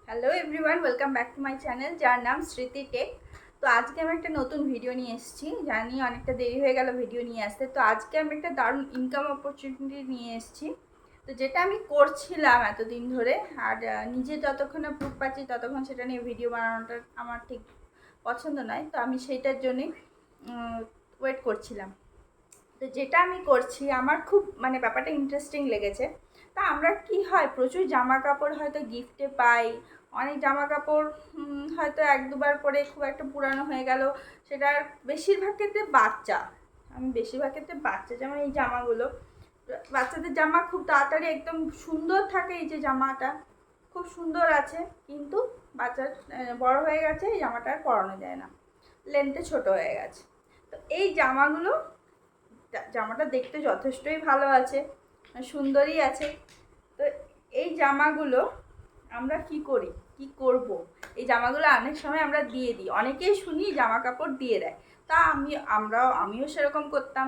Hello everyone, welcome back to my channel যার নাম স্মৃতি টেক। তো আজকে আমি একটা নতুন ভিডিও নিয়ে এসেছি। জানি অনেকটা দেরি হয়ে গেল ভিডিও নিয়ে আসতে। তো আজকে আমি একটা দারুণ ইনকাম অপরচুনিটি নিয়ে এসেছি। তো যেটা আমি করছিলাম এতদিন ধরে, আর নিজে যতক্ষণ না প্রুফ পাচ্ছি ততক্ষণ সেটা নিয়ে ভিডিও বানানোটা আমার ঠিক পছন্দ নয়। তো আমি সেইটার জন্যই ওয়েট করছিলাম। তো যেটা আমি করছি আমার খুব ব্যাপারটা ইন্টারেস্টিং লেগেছে। তা আমরা কি হয়, প্রচুর জামা কাপড় হয়তো গিফটে পাই। অনেক জামা কাপড় হয়তো এক দুবার পরে খুব একটা পুরানো হয়ে গেল। সেটার বেশিরভাগ ক্ষেত্রে বাচ্চা, আমি বেশিরভাগ ক্ষেত্রে বাচ্চা, যেমন এই জামাগুলো, বাচ্চাদের জামা খুব তাড়াতাড়ি একদম সুন্দর থাকে। এই যে জামাটা খুব সুন্দর আছে, কিন্তু বাচ্চার বড় হয়ে গেছে, এই জামাটা আর পরানো যায় না, লেন্থে ছোট হয়ে গেছে। তো এই জামাগুলো, জামাটা দেখতে যথেষ্টই ভালো আছে, সুন্দরই আছে। তো এই জামাগুলো আমরা কি করি, কি করব, এই জামাগুলো অনেক সময় আমরা দিয়ে দিই। অনেকেই শুনি জামা কাপড় দিয়ে দেয়। তা আমিও সেরকম করতাম।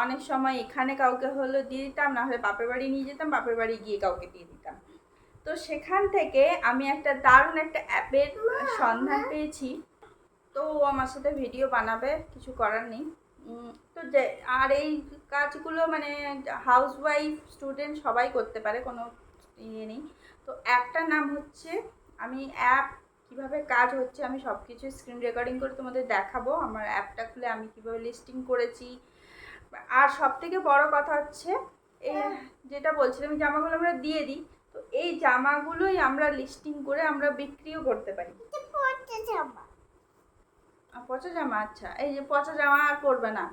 অনেক সময় এখানে কাউকে হলো দিয়ে দিতাম, না হলে বাপের বাড়ি নিয়ে যেতাম, বাপের বাড়ি গিয়ে কাউকে দিয়ে দিতাম। তো সেখান থেকে আমি একটা দারুণ একটা অ্যাপের সন্ধান পেয়েছি। তো ও আমার সাথে ভিডিও বানাবে, কিছু করার নেই। তো যে আর এই কাজগুলো হাউসওয়াইফ, স্টুডেন্ট সবাই করতে পারে, কোনো ইয়ে নেই। তো অ্যাপটার নাম হচ্ছে, আমি অ্যাপ কীভাবে কাজ হচ্ছে আমি সব কিছু স্ক্রিন রেকর্ডিং করে তোমাদের দেখাবো। আমার অ্যাপটা খুলে আমি কীভাবে লিস্টিং করেছি। আর সবথেকে বড় কথা হচ্ছে, এই যেটা বলছিলাম, এই জামাগুলো আমরা দিয়ে দিই। তো এই জামাগুলোই আমরা লিস্টিং করে আমরা বিক্রিও করতে পারি। পচা জামা, আচ্ছা, এই যে পচা জামা আর পরবে না।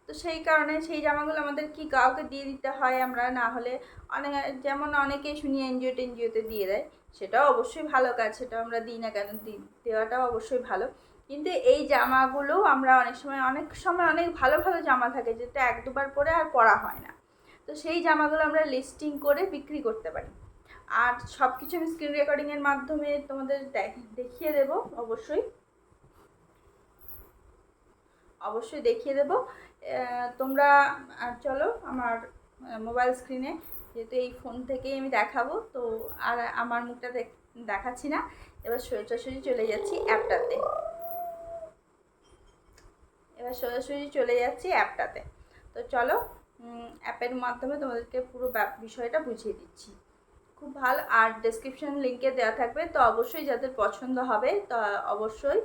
তো সেই কারণে সেই জামাগুলো আমাদের কি কাউকে দিয়ে দিতে হয়, আমরা না হলে অনেক, যেমন অনেকেই শুনি এনজিও টেনজিওতে দিয়ে দেয়, সেটাও অবশ্যই ভালো কাজ, সেটাও আমরা দিই না কেন, দেওয়াটাও অবশ্যই ভালো। কিন্তু এই জামাগুলো আমরা অনেক সময় অনেক ভালো ভালো জামা থাকে যেটা এক দুবার পরে আর পরা হয় না। তো সেই জামাগুলো আমরা লিস্টিং করে বিক্রি করতে পারি। আর সব কিছু আমি স্ক্রিন রেকর্ডিংয়ের মাধ্যমে তোমাদের দেখিয়ে দেবো, অবশ্যই দেখিয়ে দেবো। তোমরা চলো আমার মোবাইল স্ক্রিনে, যেহেতু এই ফোন থেকেই আমি দেখাবো, তো আর আমার মুখটা দেখাচ্ছি না। এবার সোজাসুজি চলে যাচ্ছি অ্যাপটাতে। তো চলো, অ্যাপের মাধ্যমে তোমাদেরকে পুরো বিষয়টা বুঝিয়ে দিচ্ছি। খুব ভালো, আর ডেসক্রিপশন লিঙ্কে দেওয়া থাকবে। তো অবশ্যই যাদের পছন্দ হবে, তো অবশ্যই,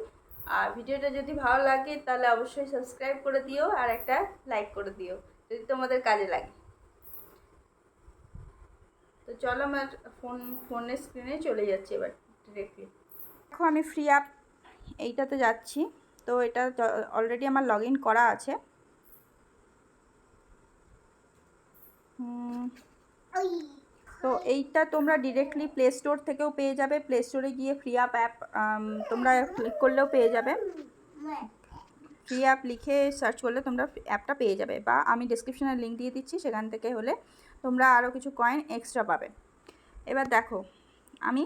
আর ভিডিওটা যদি ভালো লাগে তাহলে অবশ্যই সাবস্ক্রাইব করে দিও আর একটা লাইক করে দিও যদি তোমাদের কাজে লাগে। তো চলো, আমার ফোনের স্ক্রিনে চলে যাচ্ছি এবার ডিরেক্টলি। দেখো, আমি ফ্রি অ্যাপ এইটাতে যাচ্ছি। তো এটা অলরেডি আমার লগ ইন করা আছে। তো এইটা তোমরা ডিরেক্টলি প্লে স্টোর থেকেও পেয়ে যাবে। প্লে স্টোরে গিয়ে ফ্রি অ্যাপ তোমরা ক্লিক করলেও পেয়ে যাবে। ফ্রি অ্যাপ লিখে সার্চ করলে তোমরা অ্যাপটা পেয়ে যাবে, বা আমি ডেসক্রিপশনে লিঙ্ক দিয়ে দিচ্ছি, সেখান থেকে হলে তোমরা আরও কিছু কয়েন এক্সট্রা পাবে। এবার দেখো, আমি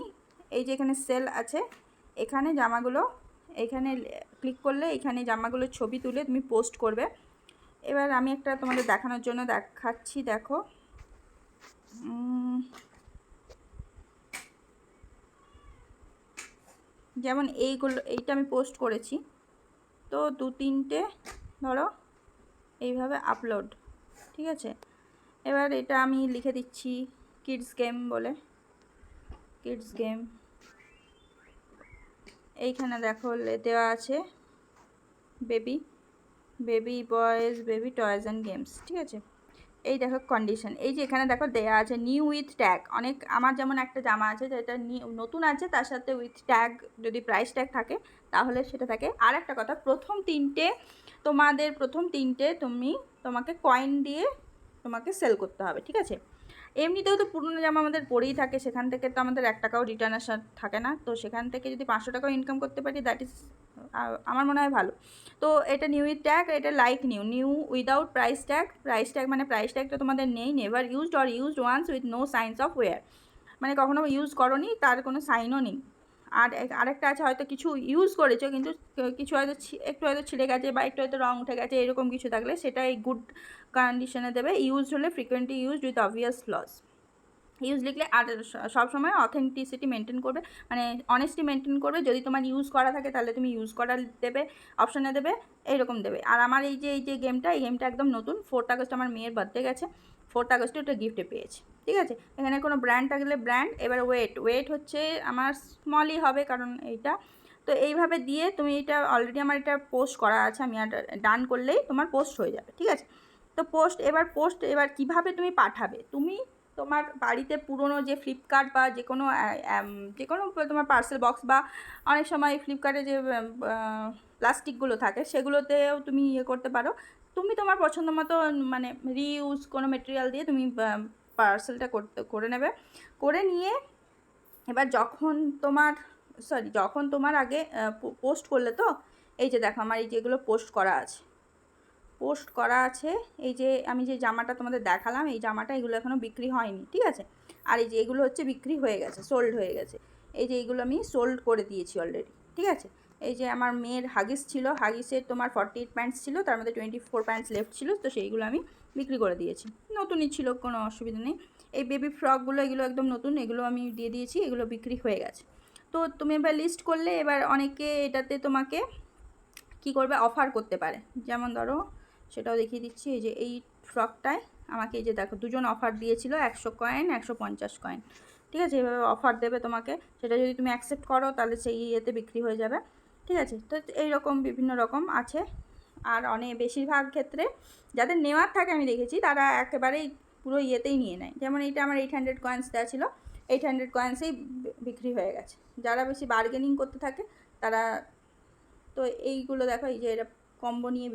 এই যে এখানে সেল আছে, এখানে জামাগুলো, এখানে ক্লিক করলে এখানে জামাগুলোর ছবি তুলে তুমি পোস্ট করবে। এবার আমি একটা তোমাদের দেখানোর জন্য দেখাচ্ছি, দেখো। যেমন এইটা আমি পোস্ট করেছি, তো 2-3টে ধরো এইভাবে আপলোড, ঠিক আছে। এবার এটা আমি লিখে দিচ্ছি কিডস গেম বলে, কিডস গেম। এইখানে দেখো দেওয়া আছে baby boys, baby toys and games, ঠিক আছে। এই দেখো কন্ডিশন, এই যে এখানে দেখো দেওয়া আছে নিউ উইথ ট্যাগ। আমার যেমন একটা জামা আছে যেটা নতুন আছে, তার সাথে উইথ ট্যাগ, যদি প্রাইস ট্যাগ থাকে তাহলে সেটা থাকে। আর একটা কথা, প্রথম তিনটে তোমাকে কয়েন দিয়ে তোমাকে সেল করতে হবে, ঠিক আছে। এমনিতেও তো পুরনো জামা আমাদের পরেই থাকে, সেখান থেকে তো আমাদের 1 টাকাও রিটার্ন আসা থাকে না। তো সেখান থেকে যদি 500 টাকাও ইনকাম করতে পারি, দ্যাট ইজ আমার মনে হয় ভালো। তো এটা নিউ উইথ ট্যাগ, এটা like new without price tag মানে প্রাইস ট্যাগটা তোমাদের নেই। Never used or used once with no signs of wear, মানে কখনো ইউজ করোনি, তার কোনো সাইনও নেই। আর আরেকটা আছে, হয়তো কিছু ইউজ করেছো কিন্তু কিছু হয়তো একটু হয়তো ছিঁড়ে গেছে বা একটু হয়তো রং উঠে গেছে, এরকম কিছু থাকলে সেটা এই গুড কন্ডিশনে দেবে। ইউজড হলে frequently used with obvious flaws. Use লিখলে আর সবসময় অথেন্টিসিটি মেনটেন করবে, মানে অনেস্টি মেনটেন করবে। যদি তোমার ইউজ করা থাকে তাহলে তুমি ইউজ করা দেবে, অপশানে দেবে, এইরকম দেবে। আর আমার এই যে গেমটা একদম নতুন। 4th আগস্ট আমার মেয়ের বার্থডে গেছে, 4th আগস্টে ওটা গিফটে পেয়েছি। ঠিক আছে, এখানে কোনো ব্র্যান্ড থাকলে ব্র্যান্ড। এবার ওয়েট হচ্ছে আমার স্মলই হবে, কারণ এইটা তো এইভাবে দিয়ে তুমি এটা অলরেডি আমার এটা পোস্ট করা আছে, আমি আর ডান করলেই তোমার পোস্ট হয়ে যাবে। ঠিক আছে, তো এবার কীভাবে তুমি পাঠাবে, তুমি তোমার বাড়িতে পুরনো যে ফ্লিপকার্ট বা যে কোনো তোমার পার্সেল বক্স, বা অনেক সময় ফ্লিপকার্টে যে প্লাস্টিকগুলো থাকে সেগুলোতেও তুমি ইয়ে করতে পারো। তুমি তোমার পছন্দ মতো মানে রিইউজ কোনো মেটেরিয়াল দিয়ে তুমি পার্সেলটা করে নেবে। করে নিয়ে এবার যখন তোমার আগে পোস্ট করলে, তো এই যে দেখো আমার এই যেগুলো পোস্ট করা আছে, এই যে আমি যে জামাটা তোমাদের দেখালাম, এই জামাটা এগুলো এখনও বিক্রি হয়নি। ঠিক আছে, আর এই যে এগুলো হচ্ছে বিক্রি হয়ে গেছে, সোল্ড হয়ে গেছে। এই যে এইগুলো আমি সোল্ড করে দিয়েছি অলরেডি। ঠিক আছে, এই যে আমার মেয়ের হাগিস ছিল, হাগিসের তোমার 48 প্যান্টস ছিল, তার মধ্যে 24 প্যান্টস লেফট ছিল, তো সেইগুলো আমি বিক্রি করে দিয়েছি। নতুনই ছিল, কোনো অসুবিধা নেই। এই বেবি ফ্রকগুলো এগুলো একদম নতুন, এগুলো আমি দিয়ে দিয়েছি, এগুলো বিক্রি হয়ে গেছে। তো তুমি এবার লিস্ট করলে, এবার অনেকে এটাতে তোমাকে কি করবে, অফার করতে পারে। যেমন ধরো, সেটাও দেখিয়ে দিচ্ছি। এই যে এই ফ্রকটায় আমাকে এই যে দেখো দুজন অফার দিয়েছিল, 100 কয়েন, 150 কয়েন। ঠিক আছে, এভাবে অফার দেবে তোমাকে, সেটা যদি তুমি অ্যাকসেপ্ট করো তাহলে সেই ইয়েতে বিক্রি হয়ে যাবে। ঠিক আছে, তো এইরকম বিভিন্ন রকম আছে। আর বেশিরভাগ ক্ষেত্রে যাদের নেওয়ার থাকে আমি দেখেছি, তারা একেবারেই পুরো ইয়েতেই নিয়ে নেয়। যেমন এইটা আমার 800 কয়েন্স দেওয়া ছিল, 800 কয়েন্সেই বিক্রি হয়ে গেছে। যারা বেশি বার্গেনিং করতে থাকে তারা, তো এইগুলো দেখো, এই যে এটা কম্বো নিয়ে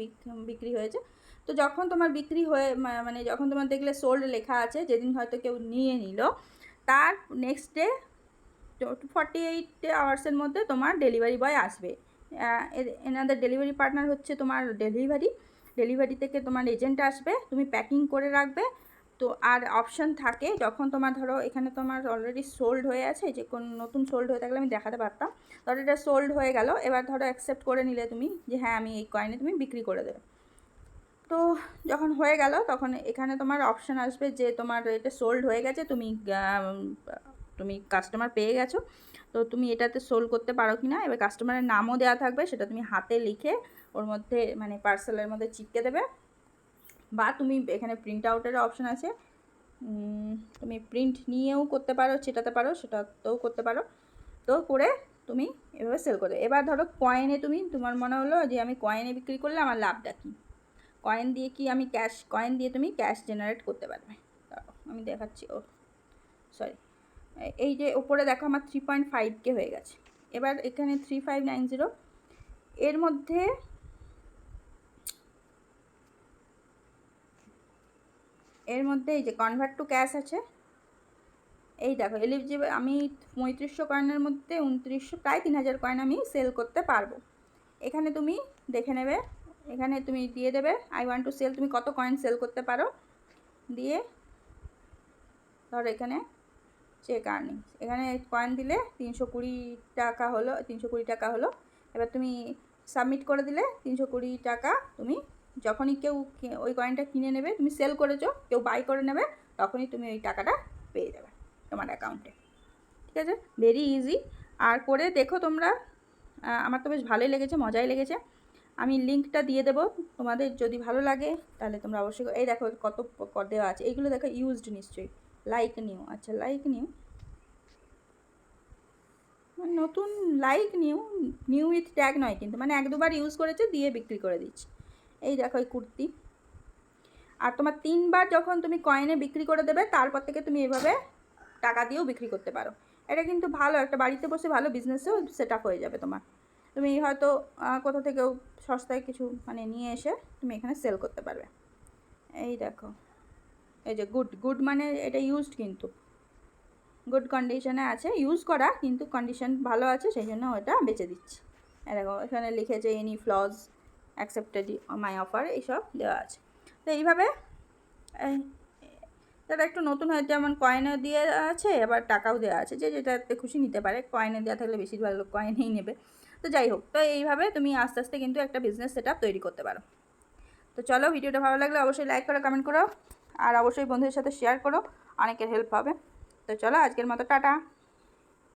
বিক্রি হয়েছে। তো যখন তোমার বিক্রি হয়ে মানে যখন তোমার দেখলে সোল্ড লেখা আছে, যেদিন হয়তো কেউ নিয়ে নিল, তার নেক্সট ডে 48 আওয়ার্সের মধ্যে তোমার ডেলিভারি বয় আসবে। এনাদের ডেলিভারি পার্টনার হচ্ছে তোমার ডেলিভারি থেকে তোমার এজেন্ট আসবে, তুমি প্যাকিং করে রাখবে। তো আর অপশান থাকে, যখন তোমার ধরো এখানে তোমার অলরেডি সোল্ড হয়ে আছে, যে কোনো নতুন সোল্ড হয়ে থাকলে আমি দেখাতে পারতাম। ধরো এটা সোল্ড হয়ে গেল, এবার ধরো অ্যাকসেপ্ট করে নিলে তুমি, যে হ্যাঁ আমি এই কয়েনে তুমি বিক্রি করে দেবে। তো যখন হয়ে গেল, তখন এখানে তোমার অপশান আসবে যে তোমার এটা সোল্ড হয়ে গেছে, তুমি কাস্টমার পেয়ে গেছো, তো তুমি এটাতে সোল্ড করতে পারো কি না। এবার কাস্টমারের নামও দেওয়া থাকবে, সেটা তুমি হাতে লিখে ওর মধ্যে মানে পার্সেলের মধ্যে চিপকে দেবে। বা তুমি এখানে প্রিন্ট আউটের অপশান আছে, তুমি প্রিন্ট নিয়েও করতে পারো, চেটাতে পারো, সেটাতেও করতে পারো। তো করে তুমি এভাবে সেল করে। এবার ধরো কয়েনে তোমার মনে হলো যে আমি কয়েনে বিক্রি করলে আমার লাভটা কী, কয়েন দিয়ে তুমি ক্যাশ জেনারেট করতে পারবে। আমি দেখাচ্ছি। সরি, এই যে ওপরে দেখো আমার 3.5K হয়ে গেছে। এবার এখানে 3590, এর মধ্যে এই যে কনভার্ট টু ক্যাশ আছে, এই দেখো এলিজিবল। আমি 3500 কয়েনের মধ্যে 2900, প্রায় 3000 কয়েন আমি সেল করতে পারবো। এখানে তুমি দেখে নেবে, এখানে তুমি দিয়ে দেবে আই ওয়ান্ট টু সেল, তুমি কত কয়েন সেল করতে পারো দিয়ে, ধরো এখানে চেক আর্নিং, এখানে কয়েন দিলে 320 টাকা হলো, 320 টাকা হলো। এবার তুমি সাবমিট করে দিলে 320 টাকা তুমি যখনই কেউ ওই কয়েনটা কিনে নেবে, তুমি সেল করেছো, কেউ বাই করে নেবে, তখনই তুমি ওই টাকাটা পেয়ে যাবে তোমার অ্যাকাউন্টে। ঠিক আছে, ভেরি ইজি। আর করে দেখো তোমরা, আমার তো বেশ ভালোই লেগেছে, মজাই লেগেছে। আমি লিঙ্কটা দিয়ে দেবো, তোমাদের যদি ভালো লাগে তাহলে তোমরা অবশ্যই। এই দেখো কত দেওয়া আছে, এইগুলো দেখো ইউজড নিশ্চয়ই, লাইক নিউ, আচ্ছা লাইক নিউ, নতুন লাইক নিউ উইথ ট্যাগ নয় কিন্তু, মানে 1-2বার ইউজ করেছে দিয়ে বিক্রি করে দিচ্ছি। এই দেখো এই কুর্তি। আর তোমার 3বার যখন তুমি কয়েনে বিক্রি করে দেবে, তারপর থেকে তুমি এভাবে টাকা দিয়েও বিক্রি করতে পারো। এটা কিন্তু ভালো একটা, বাড়িতে বসে ভালো বিজনেসেও সেট আপ হয়ে যাবে তোমার। তুমি হয়তো কোথা থেকেও সস্তায় কিছু মানে নিয়ে এসে তুমি এখানে সেল করতে পারবে। এই দেখো, এই যে গুড মানে এটা ইউজড, কিন্তু গুড কন্ডিশনে আছে, ইউজ করা কিন্তু কন্ডিশন ভালো আছে, সেই জন্য ওটা বেচে দিচ্ছি। এরকম এখানে লিখেছে এনি ফ্লজ অ্যাকসেপ্টেড মাই অফার, এইসব দেওয়া আছে। তো এইভাবে যারা একটু নতুন হয়েছে, যেমন কয়েনে দিয়ে আছে, আবার টাকাও দেওয়া আছে, যে যেটাতে খুশি নিতে পারে। কয়েনে দেওয়া থাকলে বেশিরভাগ লোক কয়েনেই নেবে। তো যাই হোক, তো এইভাবে তুমি আস্তে আস্তে কিন্তু একটা বিজনেস সেট আপ তৈরি করতে পারো। তো চলো, ভিডিওটা ভালো লাগলে অবশ্যই লাইক করো, কমেন্ট করো, আর অবশ্যই বন্ধুদের সাথে শেয়ার করো, অনেকের হেল্প হবে। তো চলো আজকের মতো টাটা।